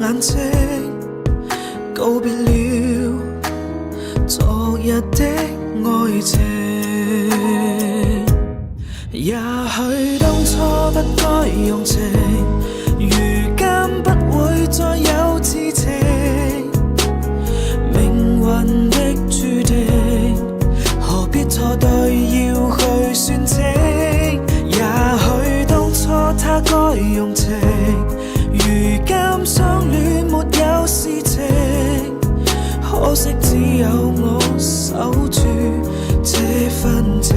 眼睛，告別了昨日的愛情。也許當初不該用情，如今不會再有痴情。命運的注定，何必錯對要去算清？也許當初他該用情，如今相戀沒有事情。可惜只有我守住這份情。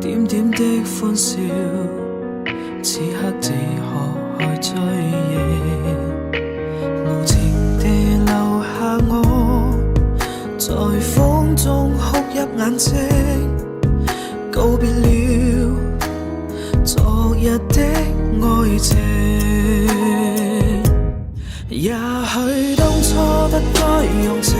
點點的歡笑，此刻只可去追憶。無情地留下我，在風中哭泣眼睛，告別了昨日的愛情。也許當初不該用情，